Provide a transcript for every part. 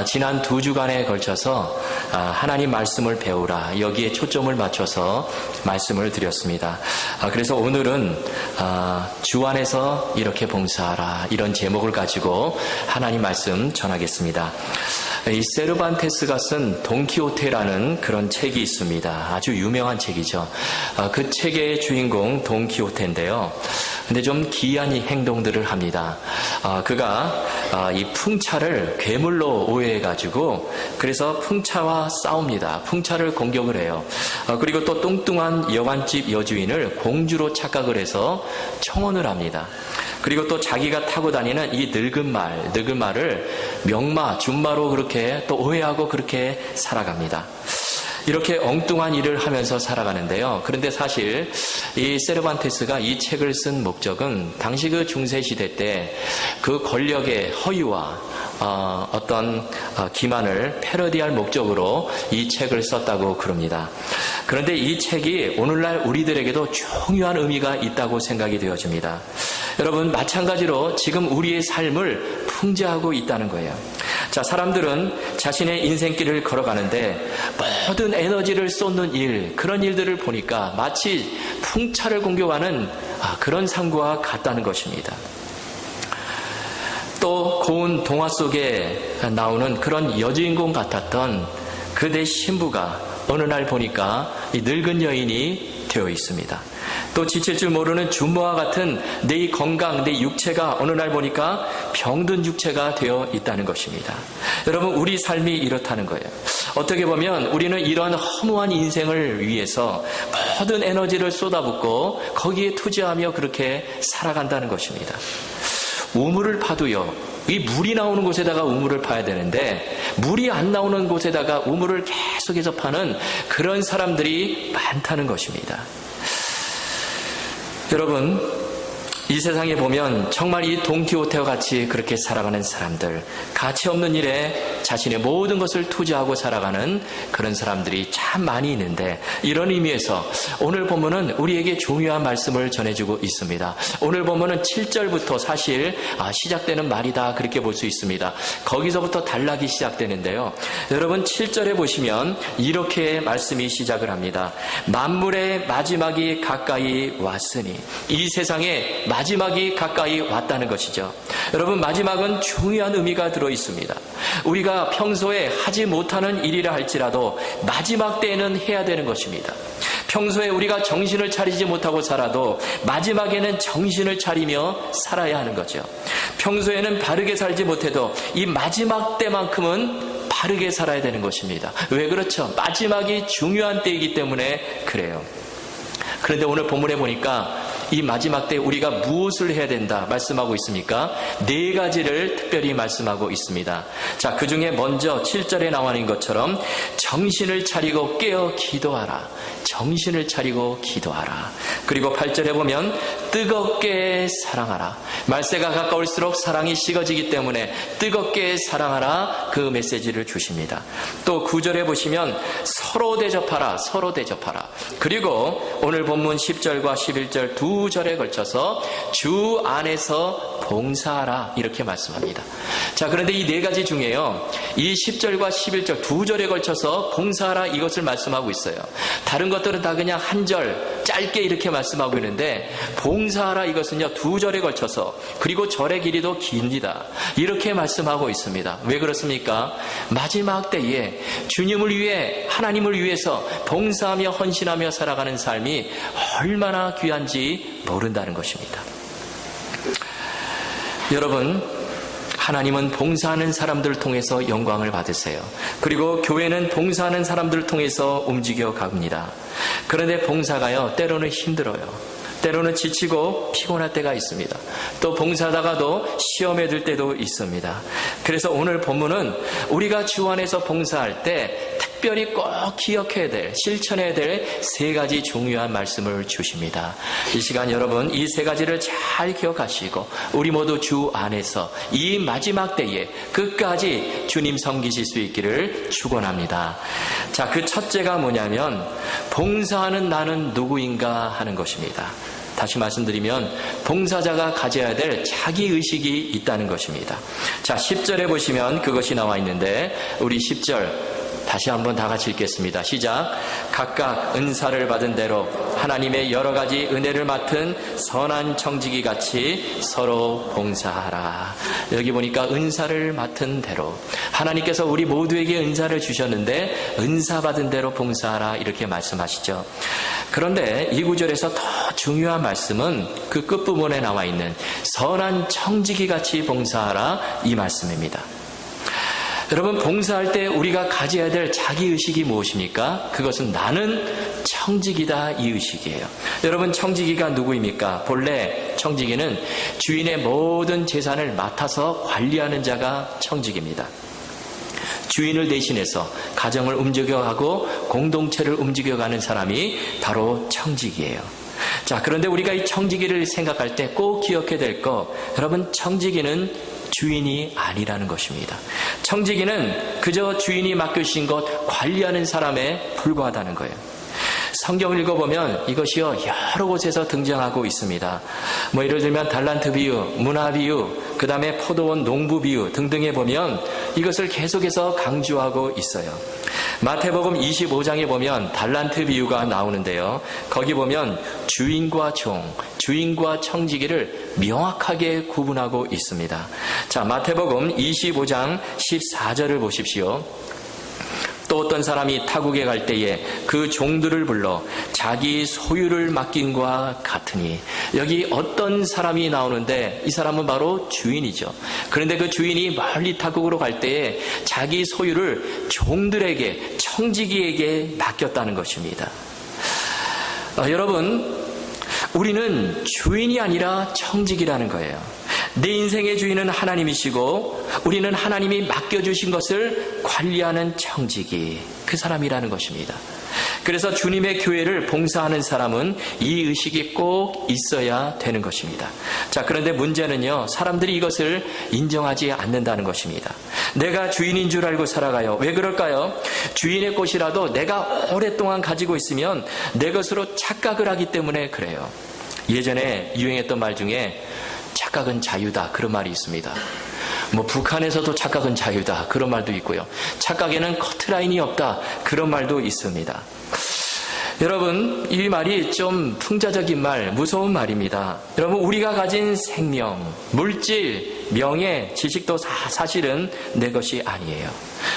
지난 2주간에 걸쳐서 하나님 말씀을 배우라, 여기에 초점을 맞춰서 말씀을 드렸습니다. 그래서 오늘은 주 안에서 이렇게 봉사하라, 이런 제목을 가지고 하나님 말씀 전하겠습니다. 이 세르반테스가 쓴 돈키호테라는 그런 책이 있습니다. 아주 유명한 책이죠. 그 책의 주인공 돈키호테인데요. 근데 좀 기이한 행동들을 합니다. 그가 이 풍차를 괴물로 오해해가지고 그래서 풍차와 싸웁니다. 풍차를 공격을 해요. 그리고 또 뚱뚱한 여관집 여주인을 공주로 착각을 해서 청혼을 합니다. 그리고 또 자기가 타고 다니는 이 늙은 말을 명마, 준마로 그렇게 또 오해하고 그렇게 살아갑니다. 이렇게 엉뚱한 일을 하면서 살아가는데요. 그런데 사실 이 세르반테스가 이 책을 쓴 목적은 당시 그 중세시대 때 그 권력의 허위와 어떤 기만을 패러디할 목적으로 이 책을 썼다고 그럽니다. 그런데 이 책이 오늘날 우리들에게도 중요한 의미가 있다고 생각이 되어집니다. 여러분, 마찬가지로 지금 우리의 삶을 풍자하고 있다는 거예요. 자, 사람들은 자신의 인생길을 걸어가는데 모든 에너지를 쏟는 일, 그런 일들을 보니까 마치 풍차를 공격하는 그런 상구와 같다는 것입니다. 또 고운 동화 속에 나오는 그런 여주인공 같았던 그대 신부가 어느 날 보니까 이 늙은 여인이 되어 있습니다. 또 지칠 줄 모르는 준모와 같은 내 건강, 내 육체가 어느 날 보니까 병든 육체가 되어 있다는 것입니다. 여러분, 우리 삶이 이렇다는 거예요. 어떻게 보면 우리는 이런 허무한 인생을 위해서 모든 에너지를 쏟아붓고 거기에 투자하며 그렇게 살아간다는 것입니다. 우물을 파도요, 이 물이 나오는 곳에다가 우물을 파야 되는데 물이 안 나오는 곳에다가 우물을 계속해서 파는 그런 사람들이 많다는 것입니다. 여러분, 이 세상에 보면 정말 이 돈키호테와 같이 그렇게 살아가는 사람들, 가치 없는 일에 자신의 모든 것을 투자하고 살아가는 그런 사람들이 참 많이 있는데, 이런 의미에서 오늘 본문은 우리에게 중요한 말씀을 전해주고 있습니다. 오늘 본문은 7절부터 사실 시작되는 말이다, 그렇게 볼 수 있습니다. 거기서부터 단락이 시작되는데요. 여러분, 7절에 보시면 이렇게 말씀이 시작을 합니다. 만물의 마지막이 가까이 왔으니, 이 세상에 마지막이 가까이 왔다는 것이죠. 여러분, 마지막은 중요한 의미가 들어 있습니다. 우리가 평소에 하지 못하는 일이라 할지라도 마지막 때에는 해야 되는 것입니다. 평소에 우리가 정신을 차리지 못하고 살아도 마지막에는 정신을 차리며 살아야 하는 거죠. 평소에는 바르게 살지 못해도 이 마지막 때만큼은 바르게 살아야 되는 것입니다. 왜 그렇죠? 마지막이 중요한 때이기 때문에 그래요. 그런데 오늘 본문에 보니까 이 마지막 때 우리가 무엇을 해야 된다 말씀하고 있습니까? 4가지를 특별히 말씀하고 있습니다. 자, 그 중에 먼저 7절에 나와 있는 것처럼 정신을 차리고 깨어 기도하라. 정신을 차리고 기도하라. 그리고 8절에 보면 뜨겁게 사랑하라. 말세가 가까울수록 사랑이 식어지기 때문에 뜨겁게 사랑하라, 그 메시지를 주십니다. 또 9절에 보시면 서로 대접하라. 서로 대접하라. 그리고 오늘 본문 10절과 11절 2절에 걸쳐서 주 안에서 봉사하라, 이렇게 말씀합니다. 자, 그런데 이 4가지 중에요, 이 10절과 11절 2절에 걸쳐서 봉사하라, 이것을 말씀하고 있어요. 다른 것들은 다 그냥 한 절 짧게 이렇게 말씀하고 있는데 봉사하라, 이것은요 2절에 걸쳐서, 그리고 절의 길이도 깁니다, 이렇게 말씀하고 있습니다. 왜 그렇습니까? 마지막 때에 주님을 위해, 하나님을 위해서 봉사하며 헌신하며 살아가는 삶이 얼마나 귀한지 모른다는 것입니다. 여러분, 하나님은 봉사하는 사람들을 통해서 영광을 받으세요. 그리고 교회는 봉사하는 사람들을 통해서 움직여 갑니다. 그런데 봉사가요, 때로는 힘들어요. 때로는 지치고 피곤할 때가 있습니다. 또 봉사하다가도 시험에 들 때도 있습니다. 그래서 오늘 본문은 우리가 주 안에서 봉사할 때 특별히 꼭 기억해야 될, 실천해야 될 3가지 중요한 말씀을 주십니다. 이 시간 여러분, 이 3가지를 잘 기억하시고 우리 모두 주 안에서 이 마지막 때에 끝까지 주님 섬기실 수 있기를 축원합니다. 자, 그 첫째가 뭐냐면 봉사하는 나는 누구인가 하는 것입니다. 다시 말씀드리면 봉사자가 가져야 될 자기의식이 있다는 것입니다. 자, 10절에 보시면 그것이 나와 있는데 우리 10절 다시 한번 다 같이 읽겠습니다. 시작. 각각 은사를 받은 대로 하나님의 여러 가지 은혜를 맡은 선한 청지기 같이 서로 봉사하라. 여기 보니까 은사를 맡은 대로 하나님께서 우리 모두에게 은사를 주셨는데 은사 받은 대로 봉사하라 이렇게 말씀하시죠. 그런데 이 구절에서 더 중요한 말씀은 그 끝부분에 나와 있는 선한 청지기 같이 봉사하라 이 말씀입니다. 여러분, 봉사할 때 우리가 가져야 될 자기의식이 무엇입니까? 그것은 나는 청지기다 이 의식이에요. 여러분, 청지기가 누구입니까? 본래 청지기는 주인의 모든 재산을 맡아서 관리하는 자가 청지기입니다. 주인을 대신해서 가정을 움직여가고 공동체를 움직여가는 사람이 바로 청지기예요. 자, 그런데 우리가 이 청지기를 생각할 때 꼭 기억해야 될 거, 여러분, 청지기는 주인이 아니라는 것입니다. 청지기는 그저 주인이 맡겨주신 것 관리하는 사람에 불과하다는 거예요. 성경을 읽어보면 이것이요 여러 곳에서 등장하고 있습니다. 뭐 예를 들면 달란트 비유, 문화 비유, 그 다음에 포도원 농부 비유 등등에 보면 이것을 계속해서 강조하고 있어요. 마태복음 25장에 보면 달란트 비유가 나오는데요. 거기 보면 주인과 종, 주인과 청지기를 명확하게 구분하고 있습니다. 자, 마태복음 25장 14절을 보십시오. 또 어떤 사람이 타국에 갈 때에 그 종들을 불러 자기 소유를 맡긴과 같으니, 여기 어떤 사람이 나오는데 이 사람은 바로 주인이죠. 그런데 그 주인이 멀리 타국으로 갈 때에 자기 소유를 종들에게, 청지기에게 맡겼다는 것입니다. 여러분, 우리는 주인이 아니라 청지기라는 거예요. 내 인생의 주인은 하나님이시고 우리는 하나님이 맡겨주신 것을 관리하는 청지기, 그 사람이라는 것입니다. 그래서 주님의 교회를 봉사하는 사람은 이 의식이 꼭 있어야 되는 것입니다. 자, 그런데 문제는요, 사람들이 이것을 인정하지 않는다는 것입니다. 내가 주인인 줄 알고 살아가요. 왜 그럴까요? 주인의 꽃이라도 내가 오랫동안 가지고 있으면 내 것으로 착각을 하기 때문에 그래요. 예전에 유행했던 말 중에 착각은 자유다, 그런 말이 있습니다. 뭐 북한에서도 착각은 자유다, 그런 말도 있고요. 착각에는 커트라인이 없다, 그런 말도 있습니다. 여러분, 이 말이 좀 풍자적인 말, 무서운 말입니다. 여러분, 우리가 가진 생명, 물질, 명예, 지식도 사실은 내 것이 아니에요.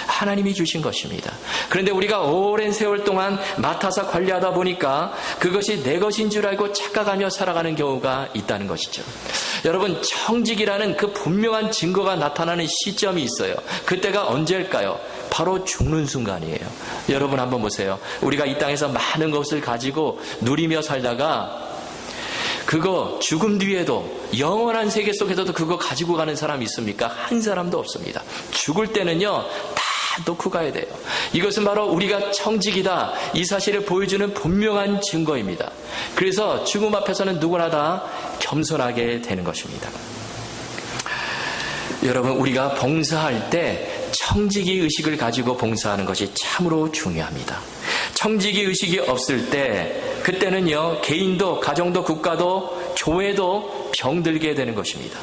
하나님이 주신 것입니다. 그런데 우리가 오랜 세월 동안 맡아서 관리하다 보니까 그것이 내 것인 줄 알고 착각하며 살아가는 경우가 있다는 것이죠. 여러분, 청지기라는 그 분명한 증거가 나타나는 시점이 있어요. 그때가 언제일까요? 바로 죽는 순간이에요. 여러분 한번 보세요. 우리가 이 땅에서 많은 것을 가지고 누리며 살다가 그거 죽음 뒤에도 영원한 세계 속에서도 그거 가지고 가는 사람이 있습니까? 한 사람도 없습니다. 죽을 때는요 다 놓고 가야 돼요. 이것은 바로 우리가 청지기다, 이 사실을 보여주는 분명한 증거입니다. 그래서 죽음 앞에서는 누구나 다 겸손하게 되는 것입니다. 여러분, 우리가 봉사할 때 청지기 의식을 가지고 봉사하는 것이 참으로 중요합니다. 청지기 의식이 없을 때 그때는요 개인도 가정도 국가도 교회도 병들게 되는 것입니다.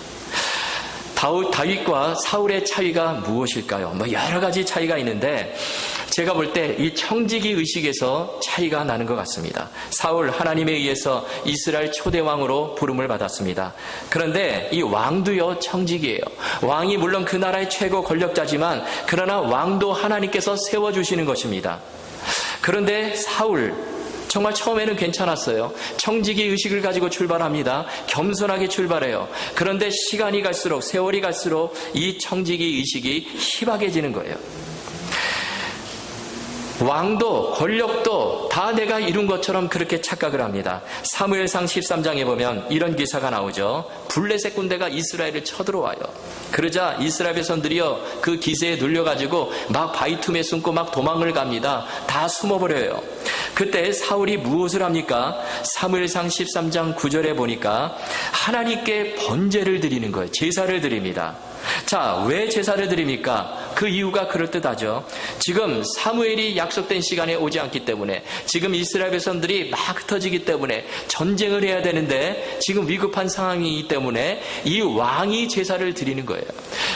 다윗과 사울의 차이가 무엇일까요? 뭐 여러 가지 차이가 있는데 제가 볼 때 이 청지기 의식에서 차이가 나는 것 같습니다. 사울, 하나님에 의해서 이스라엘 초대왕으로 부름을 받았습니다. 그런데 이 왕도요 청지기예요. 왕이 물론 그 나라의 최고 권력자지만 그러나 왕도 하나님께서 세워주시는 것입니다. 그런데 사울, 정말 처음에는 괜찮았어요. 청지기 의식을 가지고 출발합니다. 겸손하게 출발해요. 그런데 시간이 갈수록, 세월이 갈수록 이 청지기 의식이 희박해지는 거예요. 왕도 권력도 다 내가 이룬 것처럼 그렇게 착각을 합니다. 사무엘상 13장에 보면 이런 기사가 나오죠. 블레셋 군대가 이스라엘을 쳐들어와요. 그러자 이스라엘 백성들이요 그 기세에 눌려가지고 막 바위 틈에 숨고 막 도망을 갑니다. 다 숨어버려요. 그때 사울이 무엇을 합니까? 사무엘상 13장 9절에 보니까 하나님께 번제를 드리는 거예요. 제사를 드립니다. 자, 왜 제사를 드립니까? 그 이유가 그럴듯하죠. 지금 사무엘이 약속된 시간에 오지 않기 때문에, 지금 이스라엘 백성들이 막 흩어지기 때문에 전쟁을 해야 되는데 지금 위급한 상황이기 때문에 이 왕이 제사를 드리는 거예요.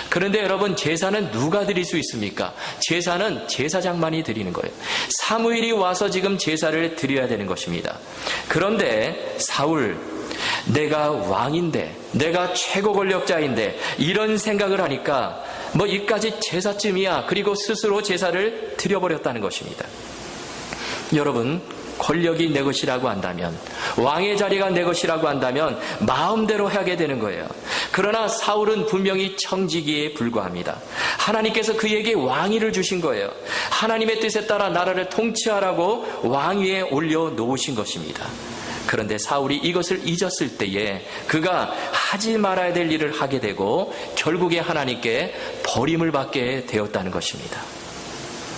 그런데 여러분, 제사는 누가 드릴 수 있습니까? 제사는 제사장만이 드리는 거예요. 사무엘이 와서 지금 제사를 드려야 되는 것입니다. 그런데 사울, 내가 왕인데, 내가 최고 권력자인데, 이런 생각을 하니까 뭐 이까지 제사쯤이야. 그리고 스스로 제사를 드려버렸다는 것입니다. 여러분, 권력이 내 것이라고 한다면, 왕의 자리가 내 것이라고 한다면 마음대로 하게 되는 거예요. 그러나 사울은 분명히 청지기에 불과합니다. 하나님께서 그에게 왕위를 주신 거예요. 하나님의 뜻에 따라 나라를 통치하라고 왕위에 올려놓으신 것입니다. 그런데 사울이 이것을 잊었을 때에 그가 하지 말아야 될 일을 하게 되고 결국에 하나님께 버림을 받게 되었다는 것입니다.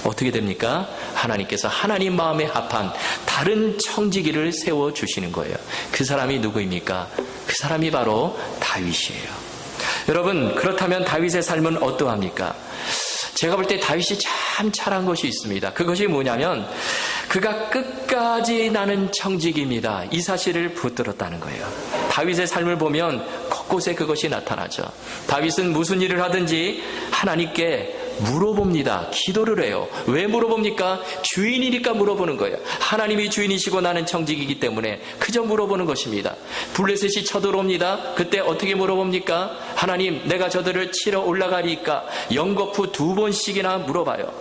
어떻게 됩니까? 하나님께서 하나님 마음에 합한 다른 청지기를 세워주시는 거예요. 그 사람이 누구입니까? 그 사람이 바로 다윗이에요. 여러분, 그렇다면 다윗의 삶은 어떠합니까? 제가 볼 때 다윗이 참 잘한 것이 있습니다. 그것이 뭐냐면 그가 끝까지 나는 청지기입니다. 이 사실을 붙들었다는 거예요. 다윗의 삶을 보면 곳곳에 그것이 나타나죠. 다윗은 무슨 일을 하든지 하나님께 물어봅니다. 기도를 해요. 왜 물어봅니까? 주인이니까 물어보는 거예요. 하나님이 주인이시고 나는 청지기이기 때문에 그저 물어보는 것입니다. 블레셋이 쳐들어옵니다. 그때 어떻게 물어봅니까? 하나님, 내가 저들을 치러 올라가리까? 연거푸 2번씩이나 물어봐요.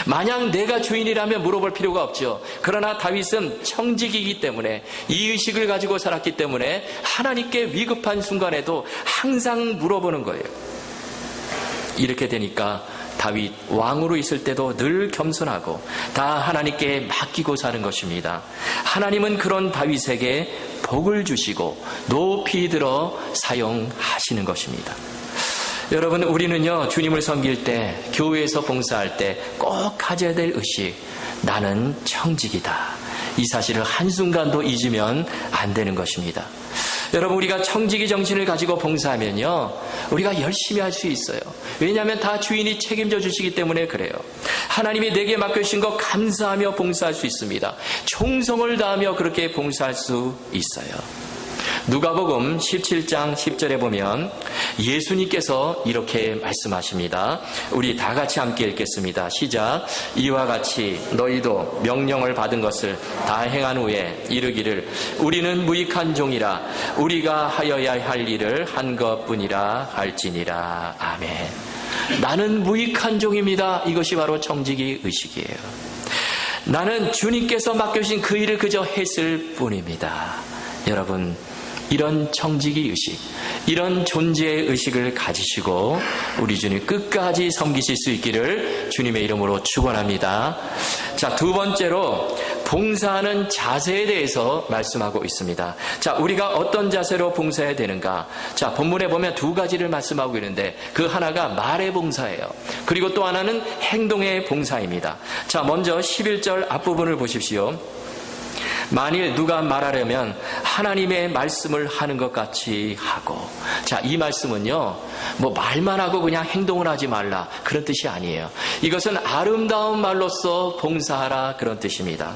만약 내가 주인이라면 물어볼 필요가 없죠. 그러나 다윗은 청지기이기 때문에, 이 의식을 가지고 살았기 때문에 하나님께 위급한 순간에도 항상 물어보는 거예요. 이렇게 되니까 다윗 왕으로 있을 때도 늘 겸손하고 다 하나님께 맡기고 사는 것입니다. 하나님은 그런 다윗에게 복을 주시고 높이 들어 사용하시는 것입니다. 여러분, 우리는요, 주님을 섬길 때, 교회에서 봉사할 때 꼭 가져야 될 의식, 나는 청지기다. 이 사실을 한순간도 잊으면 안 되는 것입니다. 여러분, 우리가 청지기 정신을 가지고 봉사하면요, 우리가 열심히 할 수 있어요. 왜냐하면 다 주인이 책임져 주시기 때문에 그래요. 하나님이 내게 맡겨주신 거 감사하며 봉사할 수 있습니다. 충성을 다하며 그렇게 봉사할 수 있어요. 누가복음 17장 10절에 보면 예수님께서 이렇게 말씀하십니다. 우리 다 같이 함께 읽겠습니다. 시작. 이와 같이 너희도 명령을 받은 것을 다 행한 후에 이르기를 우리는 무익한 종이라 우리가 하여야 할 일을 한 것뿐이라 할지니라. 아멘. 나는 무익한 종입니다. 이것이 바로 청지기 의식이에요. 나는 주님께서 맡겨주신 그 일을 그저 했을 뿐입니다. 여러분, 이런 청지기 의식, 이런 존재의 의식을 가지시고 우리 주님 끝까지 섬기실 수 있기를 주님의 이름으로 축원합니다. 자, 두 번째로 봉사하는 자세에 대해서 말씀하고 있습니다. 자, 우리가 어떤 자세로 봉사해야 되는가? 자, 본문에 보면 두 가지를 말씀하고 있는데 그 하나가 말의 봉사예요. 그리고 또 하나는 행동의 봉사입니다. 자, 먼저 11절 앞부분을 보십시오. 만일 누가 말하려면 하나님의 말씀을 하는 것 같이 하고. 자, 이 말씀은요, 뭐 말만 하고 그냥 행동을 하지 말라, 그런 뜻이 아니에요. 이것은 아름다운 말로써 봉사하라, 그런 뜻입니다.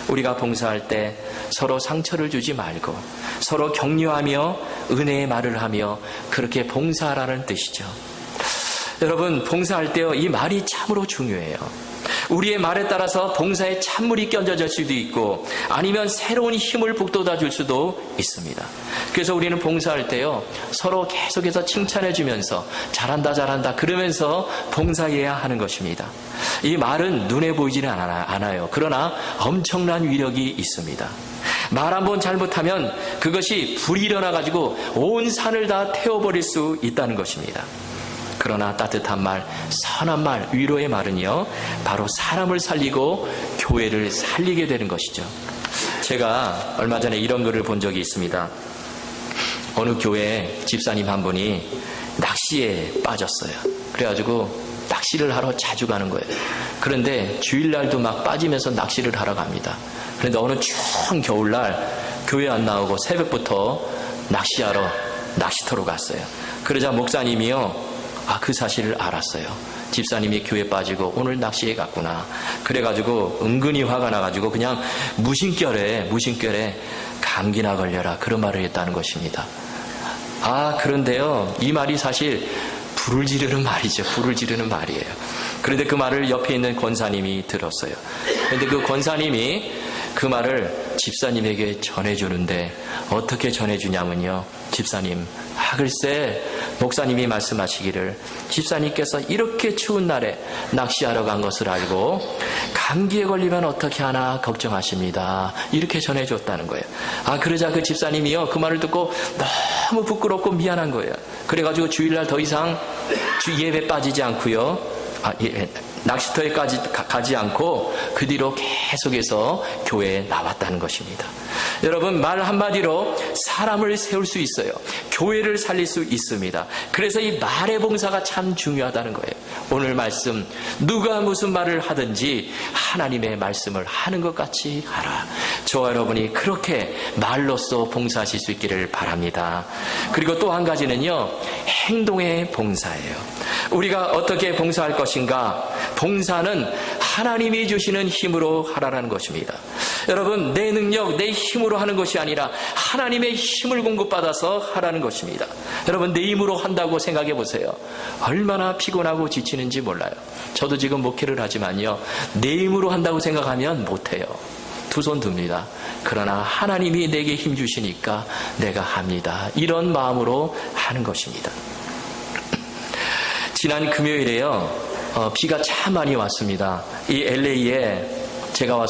우리가 봉사할 때 서로 상처를 주지 말고 서로 격려하며 은혜의 말을 하며 그렇게 봉사하라는 뜻이죠. 여러분, 봉사할 때요, 이 말이 참으로 중요해요. 우리의 말에 따라서 봉사에 찬물이 끼얹어질 수도 있고 아니면 새로운 힘을 북돋아 줄 수도 있습니다. 그래서 우리는 봉사할 때요, 서로 계속해서 칭찬해 주면서 잘한다 잘한다 그러면서 봉사해야 하는 것입니다. 이 말은 눈에 보이지는 않아요. 그러나 엄청난 위력이 있습니다. 말 한 번 잘못하면 그것이 불이 일어나가지고 온 산을 다 태워버릴 수 있다는 것입니다. 그러나 따뜻한 말, 선한 말, 위로의 말은요, 바로 사람을 살리고 교회를 살리게 되는 것이죠. 제가 얼마 전에 이런 글을 본 적이 있습니다. 어느 교회 집사님 한 분이 낚시에 빠졌어요. 그래가지고 낚시를 하러 자주 가는 거예요. 그런데 주일날도 막 빠지면서 낚시를 하러 갑니다. 그런데 어느 추운 겨울날 교회 안 나오고 새벽부터 낚시하러 낚시터로 갔어요. 그러자 목사님이요, 그 사실을 알았어요. 집사님이 교회 빠지고 오늘 낚시에 갔구나. 그래가지고 은근히 화가 나가지고 그냥 무심결에 감기나 걸려라 그런 말을 했다는 것입니다. 그런데요, 이 말이 사실 불을 지르는 말이죠. 불을 지르는 말이에요. 그런데 그 말을 옆에 있는 권사님이 들었어요. 그런데 그 권사님이 그 말을 집사님에게 전해주는데 어떻게 전해주냐면요, 집사님, 글쎄 목사님이 말씀하시기를 집사님께서 이렇게 추운 날에 낚시하러 간 것을 알고 감기에 걸리면 어떻게 하나 걱정하십니다. 이렇게 전해줬다는 거예요. 그러자 그 집사님이요, 그 말을 듣고 너무 부끄럽고 미안한 거예요. 그래가지고 주일날 더 이상 예배 빠지지 않고요, 낚시터에 가지 않고 그 뒤로 계속해서 교회에 나왔다는 것입니다. 여러분, 말 한마디로 사람을 세울 수 있어요. 교회를 살릴 수 있습니다. 그래서 이 말의 봉사가 참 중요하다는 거예요. 오늘 말씀, 누가 무슨 말을 하든지 하나님의 말씀을 하는 것 같이 하라. 저와 여러분이 그렇게 말로써 봉사하실 수 있기를 바랍니다. 그리고 또 한 가지는요, 행동의 봉사예요. 우리가 어떻게 봉사할 것인가? 봉사는 하나님이 주시는 힘으로 하라는 것입니다. 여러분, 내 능력, 내 힘으로 하는 것이 아니라 하나님의 힘을 공급받아서 하라는 것입니다. 여러분, 내 힘으로 한다고 생각해 보세요. 얼마나 피곤하고 지치는지 몰라요. 저도 지금 목회를 하지만요, 내 힘으로 한다고 생각하면 못해요. 두 손 듭니다. 그러나 하나님이 내게 힘 주시니까 내가 합니다. 이런 마음으로 하는 것입니다. 지난 금요일에요, 비가 참 많이 왔습니다. 이 LA에 제가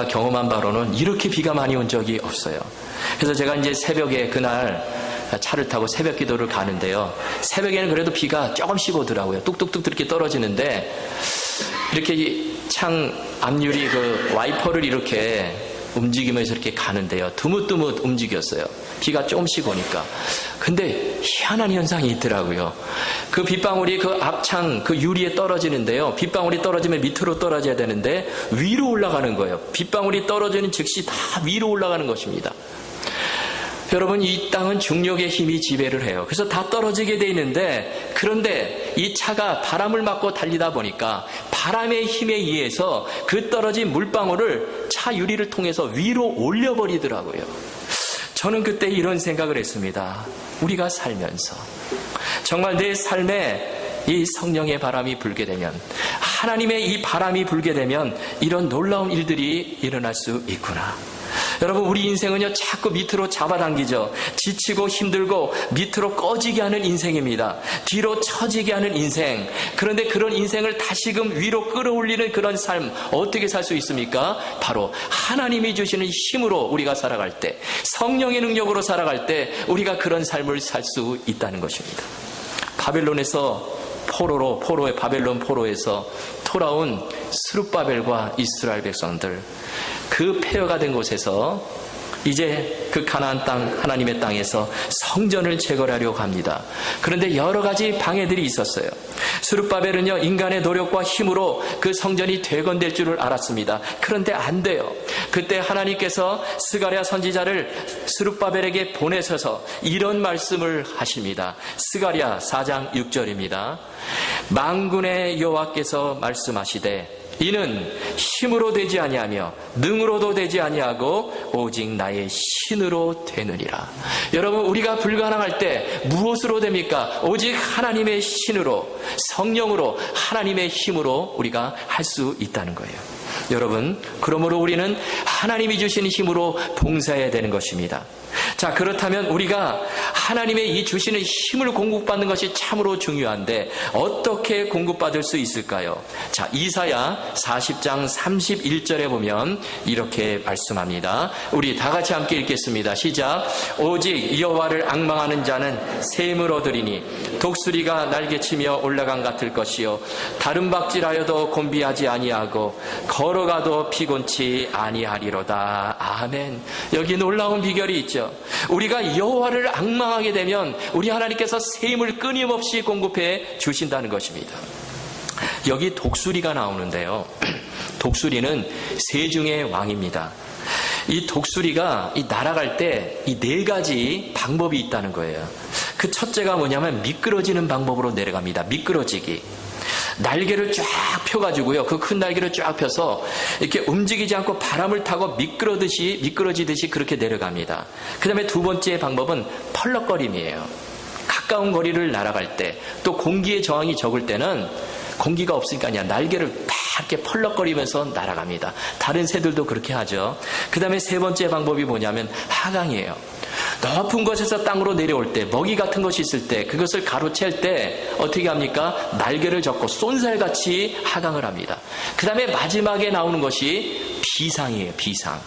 경험한 바로는 이렇게 비가 많이 온 적이 없어요. 그래서 제가 이제 새벽에 그날 차를 타고 새벽 기도를 가는데요, 새벽에는 그래도 비가 조금씩 오더라고요. 뚝뚝뚝 이렇게 떨어지는데 이렇게 창 앞유리 그 와이퍼를 이렇게 움직이면서 이렇게 가는데요, 드뭇드뭇 움직였어요. 비가 조금씩 오니까. 근데 희한한 현상이 있더라고요. 그 빗방울이 그 앞창 그 유리에 떨어지는데요, 빗방울이 떨어지면 밑으로 떨어져야 되는데 위로 올라가는 거예요. 빗방울이 떨어지는 즉시 다 위로 올라가는 것입니다. 여러분, 이 땅은 중력의 힘이 지배를 해요. 그래서 다 떨어지게 돼 있는데, 그런데 이 차가 바람을 맞고 달리다 보니까 바람의 힘에 의해서 그 떨어진 물방울을 차 유리를 통해서 위로 올려버리더라고요. 저는 그때 이런 생각을 했습니다. 우리가 살면서 정말 내 삶에 이 성령의 바람이 불게 되면, 하나님의 이 바람이 불게 되면 이런 놀라운 일들이 일어날 수 있구나. 여러분, 우리 인생은요, 자꾸 밑으로 잡아당기죠. 지치고 힘들고 밑으로 꺼지게 하는 인생입니다. 뒤로 처지게 하는 인생. 그런데 그런 인생을 다시금 위로 끌어올리는 그런 삶, 어떻게 살 수 있습니까? 바로 하나님이 주시는 힘으로 우리가 살아갈 때, 성령의 능력으로 살아갈 때 우리가 그런 삶을 살 수 있다는 것입니다. 바벨론에서 포로의 바벨론 포로에서 돌아온 스룹바벨과 이스라엘 백성들, 그 폐허가 된 곳에서 이제 그 가나안 땅, 하나님의 땅에서 성전을 재건하려고 합니다. 그런데 여러 가지 방해들이 있었어요. 스룹바벨은요, 인간의 노력과 힘으로 그 성전이 되건될 줄을 알았습니다. 그런데 안 돼요. 그때 하나님께서 스가랴 선지자를 스룹바벨에게 보내셔서 이런 말씀을 하십니다. 스가랴 4장 6절입니다. 만군의 여호와께서 말씀하시되 이는 힘으로 되지 아니하며 능으로도 되지 아니하고 오직 나의 신으로 되느니라. 여러분, 우리가 불가능할 때 무엇으로 됩니까? 오직 하나님의 신으로, 성령으로, 하나님의 힘으로 우리가 할 수 있다는 거예요. 여러분, 그러므로 우리는 하나님이 주신 힘으로 봉사해야 되는 것입니다. 자, 그렇다면 우리가 하나님의 이 주시는 힘을 공급받는 것이 참으로 중요한데 어떻게 공급받을 수 있을까요? 자, 이사야 40장 31절에 보면 이렇게 말씀합니다. 우리 다 같이 함께 읽겠습니다. 시작. 오직 여호와를 앙망하는 자는 샘을 얻으리니 독수리가 날개치며 올라간 같을 것이요 다른 박질하여도 곤비하지 아니하고 걸어가도 피곤치 아니하리로다. 아멘. 여기 놀라운 비결이 있죠. 우리가 여호와를 앙망하게 되면 우리 하나님께서 샘을 끊임없이 공급해 주신다는 것입니다. 여기 독수리가 나오는데요, 독수리는 새 중의 왕입니다. 이 독수리가 날아갈 때 이 4가지 방법이 있다는 거예요. 그 첫째가 뭐냐면 미끄러지는 방법으로 내려갑니다. 미끄러지기. 날개를 쫙 펴가지고요. 그 큰 날개를 쫙 펴서 이렇게 움직이지 않고 바람을 타고 미끄러지듯이 그렇게 내려갑니다. 그 다음에 두 번째 방법은 펄럭거림이에요. 가까운 거리를 날아갈 때, 또 공기의 저항이 적을 때는 공기가 없으니까 그냥 날개를 딱 이렇게 펄럭거리면서 날아갑니다. 다른 새들도 그렇게 하죠. 그 다음에 세 번째 방법이 뭐냐면 하강이에요. 높은 곳에서 땅으로 내려올 때, 먹이 같은 것이 있을 때, 그것을 가로챌 때 어떻게 합니까? 날개를 접고 쏜살같이 하강을 합니다. 그 다음에 마지막에 나오는 것이 비상이에요. 비상.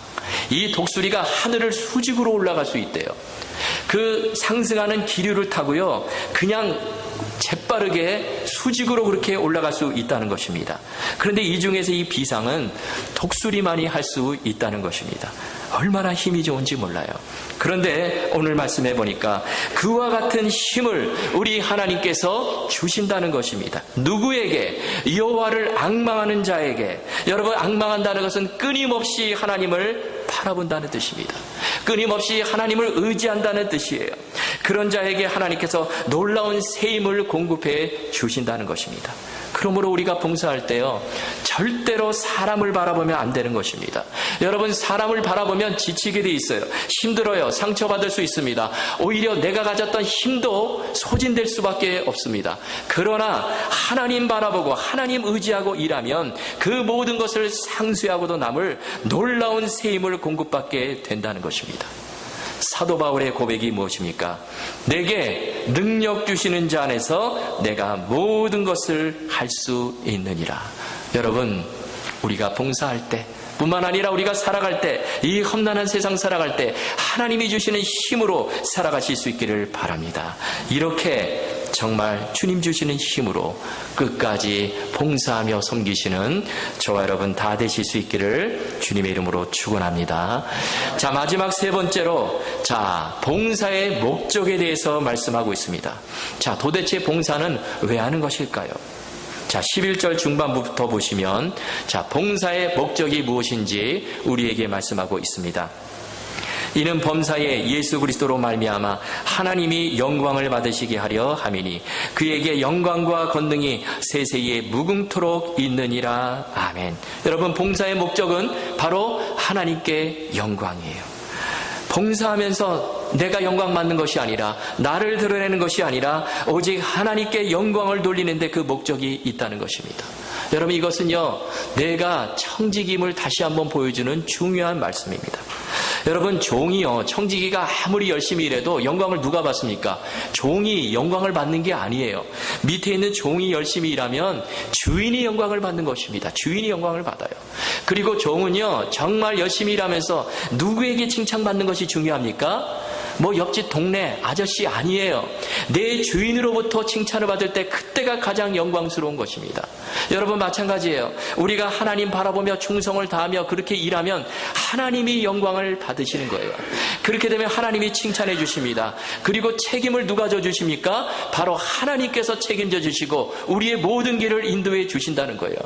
이 독수리가 하늘을 수직으로 올라갈 수 있대요. 그 상승하는 기류를 타고요, 그냥 재빠르게 수직으로 그렇게 올라갈 수 있다는 것입니다. 그런데 이 중에서 이 비상은 독수리만이 할 수 있다는 것입니다. 얼마나 힘이 좋은지 몰라요. 그런데 오늘 말씀해 보니까 그와 같은 힘을 우리 하나님께서 주신다는 것입니다. 누구에게? 여호와를 앙망하는 자에게. 여러분, 앙망한다는 것은 끊임없이 하나님을 바라본다는 뜻입니다. 끊임없이 하나님을 의지한다는 뜻이에요. 그런 자에게 하나님께서 놀라운 새 힘을 공급해 주신다는 것입니다. 그러므로 우리가 봉사할 때요, 절대로 사람을 바라보면 안 되는 것입니다. 여러분, 사람을 바라보면 지치게 돼 있어요. 힘들어요. 상처받을 수 있습니다. 오히려 내가 가졌던 힘도 소진될 수밖에 없습니다. 그러나 하나님 바라보고 하나님 의지하고 일하면 그 모든 것을 상쇄하고도 남을 놀라운 새 힘을 공급받게 된다는 것입니다. 사도 바울의 고백이 무엇입니까? 내게 능력 주시는 자 안에서 내가 모든 것을 할 수 있느니라. 여러분, 우리가 봉사할 때 뿐만 아니라 우리가 살아갈 때, 이 험난한 세상 살아갈 때 하나님이 주시는 힘으로 살아가실 수 있기를 바랍니다. 이렇게 정말 주님 주시는 힘으로 끝까지 봉사하며 섬기시는 저와 여러분 다 되실 수 있기를 주님의 이름으로 축원합니다. 자, 마지막 세 번째로, 자, 봉사의 목적에 대해서 말씀하고 있습니다. 자, 도대체 봉사는 왜 하는 것일까요? 자, 11절 중반부터 보시면, 자, 봉사의 목적이 무엇인지 우리에게 말씀하고 있습니다. 이는 범사에 예수 그리스도로 말미암아 하나님이 영광을 받으시게 하려 함이니 그에게 영광과 권능이 세세에 무궁토록 있느니라. 아멘. 여러분, 봉사의 목적은 바로 하나님께 영광이에요. 봉사하면서 내가 영광 받는 것이 아니라, 나를 드러내는 것이 아니라 오직 하나님께 영광을 돌리는데 그 목적이 있다는 것입니다. 여러분, 이것은요, 내가 청직임을 다시 한번 보여주는 중요한 말씀입니다. 여러분, 종이요, 청지기가 아무리 열심히 일해도 영광을 누가 받습니까? 종이 영광을 받는 게 아니에요. 밑에 있는 종이 열심히 일하면 주인이 영광을 받는 것입니다. 주인이 영광을 받아요. 그리고 종은요, 정말 열심히 일하면서 누구에게 칭찬받는 것이 중요합니까? 뭐 옆집 동네 아저씨 아니에요. 내 주인으로부터 칭찬을 받을 때 그때가 가장 영광스러운 것입니다. 여러분, 마찬가지예요. 우리가 하나님 바라보며 충성을 다하며 그렇게 일하면 하나님이 영광을 받으시는 거예요. 그렇게 되면 하나님이 칭찬해 주십니다. 그리고 책임을 누가 져주십니까? 바로 하나님께서 책임져 주시고 우리의 모든 길을 인도해 주신다는 거예요.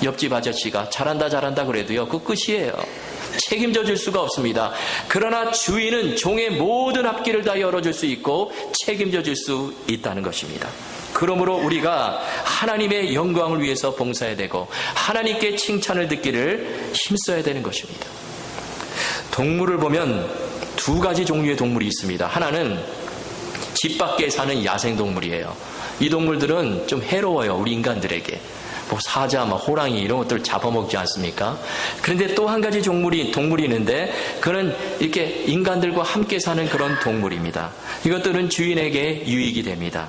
옆집 아저씨가 잘한다 그래도요, 그 끝이에요. 책임져 줄 수가 없습니다. 그러나 주인은 종의 모든 앞길을 다 열어줄 수 있고 책임져 줄 수 있다는 것입니다. 그러므로 우리가 하나님의 영광을 위해서 봉사해야 되고 하나님께 칭찬을 듣기를 힘써야 되는 것입니다. 동물을 보면 두 가지 종류의 동물이 있습니다. 하나는 집 밖에 사는 야생동물이에요. 이 동물들은 좀 해로워요, 우리 인간들에게. 뭐 사자, 호랑이 이런 것들 잡아먹지 않습니까? 그런데 또 한 가지 동물이 있는데 그는 이렇게 인간들과 함께 사는 그런 동물입니다. 이것들은 주인에게 유익이 됩니다.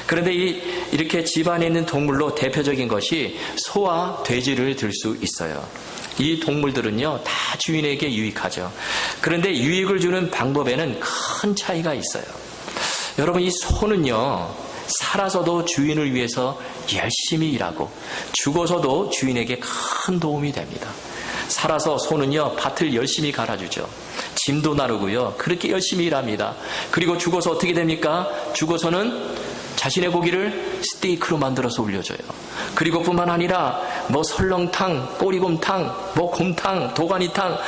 그런데 이렇게 집안에 있는 동물로 대표적인 것이 소와 돼지를 들 수 있어요. 이 동물들은요, 다 주인에게 유익하죠. 그런데 유익을 주는 방법에는 큰 차이가 있어요. 여러분, 이 소는요, 살아서도 주인을 위해서 열심히 일하고 죽어서도 주인에게 큰 도움이 됩니다. 살아서 소는요, 밭을 열심히 갈아주죠. 짐도 나르고요, 그렇게 열심히 일합니다. 그리고 죽어서 어떻게 됩니까? 죽어서는 자신의 고기를 스테이크로 만들어서 올려줘요. 그리고 뿐만 아니라 뭐 설렁탕, 꼬리곰탕, 뭐 곰탕, 도가니탕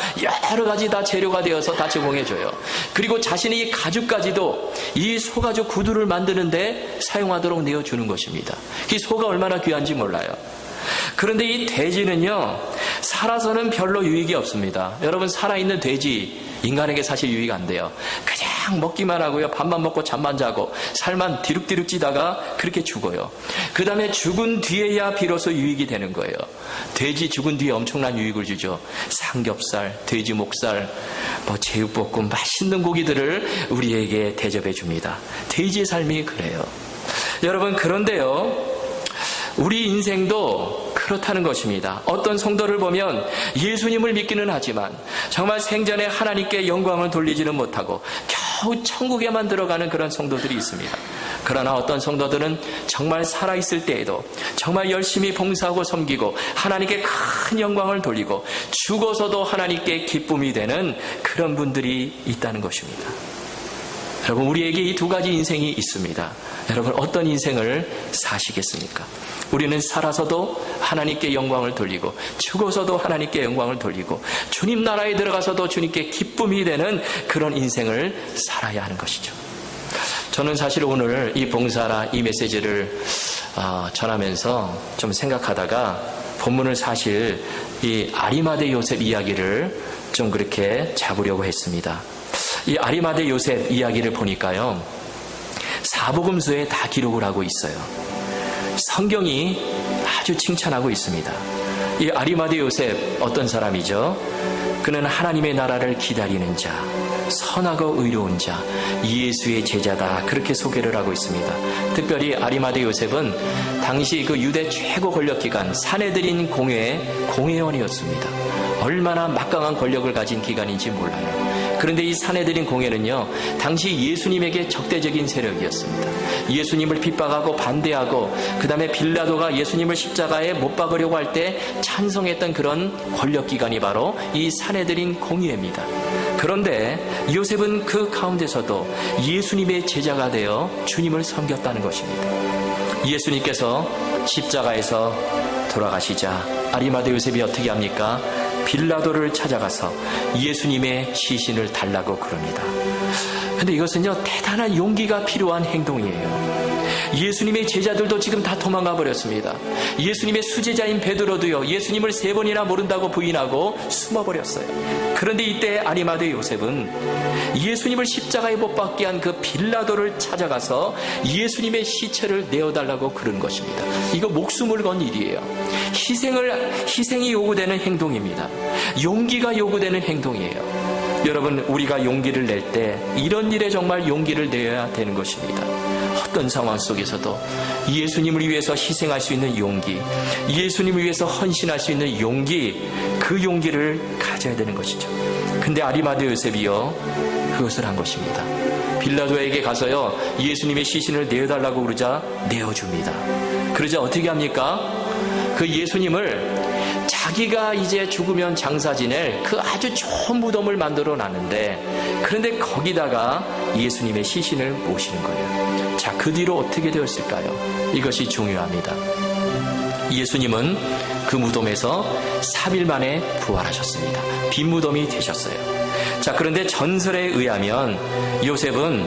여러 가지 다 재료가 되어서 다 제공해줘요. 그리고 자신의 가죽까지도 이 소가죽 구두를 만드는데 사용하도록 내어주는 것입니다. 이 소가 얼마나 귀한지 몰라요. 그런데 이 돼지는요, 살아서는 별로 유익이 없습니다. 여러분, 살아있는 돼지 인간에게 사실 유익 안 돼요. 그냥 먹기만 하고요, 밥만 먹고 잠만 자고 살만 디룩디룩 찌다가 그렇게 죽어요. 그 다음에 죽은 뒤에야 비로소 유익이 되는 거예요. 돼지 죽은 뒤에 엄청난 유익을 주죠. 삼겹살, 돼지 목살, 뭐 제육볶음, 맛있는 고기들을 우리에게 대접해 줍니다. 돼지의 삶이 그래요. 여러분, 그런데요, 우리 인생도 그렇다는 것입니다. 어떤 성도를 보면 예수님을 믿기는 하지만 정말 생전에 하나님께 영광을 돌리지는 못하고 겨우 천국에만 들어가는 그런 성도들이 있습니다. 그러나 어떤 성도들은 정말 살아있을 때에도 정말 열심히 봉사하고 섬기고 하나님께 큰 영광을 돌리고 죽어서도 하나님께 기쁨이 되는 그런 분들이 있다는 것입니다. 여러분, 우리에게 이 두 가지 인생이 있습니다. 여러분, 어떤 인생을 사시겠습니까? 우리는 살아서도 하나님께 영광을 돌리고 죽어서도 하나님께 영광을 돌리고 주님 나라에 들어가서도 주님께 기쁨이 되는 그런 인생을 살아야 하는 것이죠. 저는 사실 오늘 이 봉사라 이 메시지를 전하면서 좀 생각하다가 본문을 사실 이 아리마대 요셉 이야기를 좀 그렇게 잡으려고 했습니다. 이 아리마대 요셉 이야기를 보니까요, 사복음서에 다 기록을 하고 있어요. 성경이 아주 칭찬하고 있습니다. 이 아리마대 요셉 어떤 사람이죠? 그는 하나님의 나라를 기다리는 자, 선하고 의로운 자, 예수의 제자다, 그렇게 소개를 하고 있습니다. 특별히 아리마대 요셉은 당시 그 유대 최고 권력기관 사내들인 공회원이었습니다. 얼마나 막강한 권력을 가진 기관인지 몰라요. 그런데 이 사내들인 공회는요, 당시 예수님에게 적대적인 세력이었습니다. 예수님을 핍박하고 반대하고, 그 다음에 빌라도가 예수님을 십자가에 못 박으려고 할 때 찬성했던 그런 권력기관이 바로 이 사내들인 공회입니다. 그런데 요셉은 그 가운데서도 예수님의 제자가 되어 주님을 섬겼다는 것입니다. 예수님께서 십자가에서 돌아가시자 아리마대 요셉이 어떻게 합니까? 빌라도를 찾아가서 예수님의 시신을 달라고 그럽니다. 그런데 이것은요, 대단한 용기가 필요한 행동이에요. 예수님의 제자들도 지금 다 도망가 버렸습니다. 예수님의 수제자인 베드로도요, 예수님을 3번이나 모른다고 부인하고 숨어버렸어요. 그런데 이때 아리마대 요셉은 예수님을 십자가에 못 박게 한 그 빌라도를 찾아가서 예수님의 시체를 내어달라고 그런 것입니다. 이거 목숨을 건 일이에요. 희생이 요구되는 행동입니다. 용기가 요구되는 행동이에요. 여러분, 우리가 용기를 낼 때 이런 일에 정말 용기를 내야 되는 것입니다. 어떤 상황 속에서도 예수님을 위해서 희생할 수 있는 용기, 예수님을 위해서 헌신할 수 있는 용기, 그 용기를 가져야 되는 것이죠. 근데 아리마대 요셉이요, 그것을 한 것입니다. 빌라도에게 가서요, 예수님의 시신을 내어달라고 그러자 내어줍니다. 그러자 어떻게 합니까? 그 예수님을 자기가 이제 죽으면 장사 지낼 그 아주 좋은 무덤을 만들어 놨는데, 그런데 거기다가 예수님의 시신을 모시는 거예요. 자, 그 뒤로 어떻게 되었을까요? 이것이 중요합니다. 예수님은 그 무덤에서 3일 만에 부활하셨습니다. 빈 무덤이 되셨어요. 자, 그런데 전설에 의하면 요셉은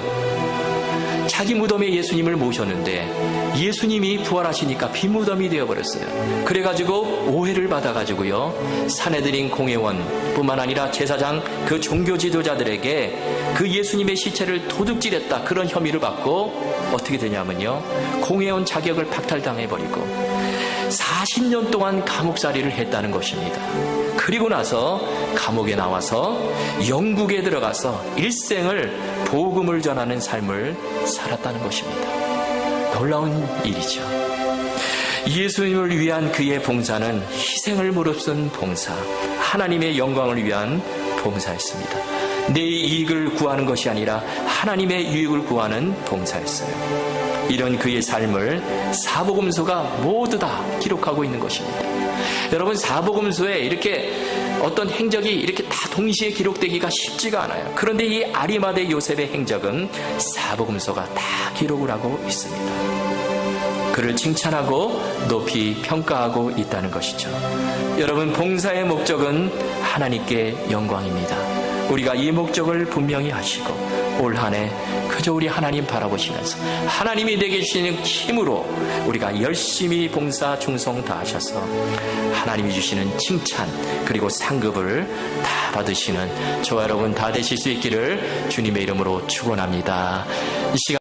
자기 무덤에 예수님을 모셨는데 예수님이 부활하시니까 빈 무덤이 되어버렸어요. 그래가지고 오해를 받아가지고요, 사내들인 공회원 뿐만 아니라 제사장, 그 종교 지도자들에게 그 예수님의 시체를 도둑질했다, 그런 혐의를 받고 어떻게 되냐면요, 공회원 자격을 박탈당해버리고 40년 동안 감옥살이를 했다는 것입니다. 그리고 나서 감옥에 나와서 영국에 들어가서 일생을 복음을 전하는 삶을 살았다는 것입니다. 놀라운 일이죠. 예수님을 위한 그의 봉사는 희생을 무릅쓴 봉사, 하나님의 영광을 위한 봉사였습니다. 내 이익을 구하는 것이 아니라 하나님의 유익을 구하는 봉사였어요. 이런 그의 삶을 사복음서가 모두 다 기록하고 있는 것입니다. 여러분, 사복음서에 이렇게 어떤 행적이 이렇게 다 동시에 기록되기가 쉽지가 않아요. 그런데 이 아리마대 요셉의 행적은 사복음서가 다 기록을 하고 있습니다. 그를 칭찬하고 높이 평가하고 있다는 것이죠. 여러분, 봉사의 목적은 하나님께 영광입니다. 우리가 이 목적을 분명히 하시고 올 한 해 그저 우리 하나님 바라보시면서 하나님이 내게 주시는 힘으로 우리가 열심히 봉사 충성 다하셔서 하나님이 주시는 칭찬 그리고 상급을 다 받으시는 저와 여러분 다 되실 수 있기를 주님의 이름으로 축원합니다. 이 시간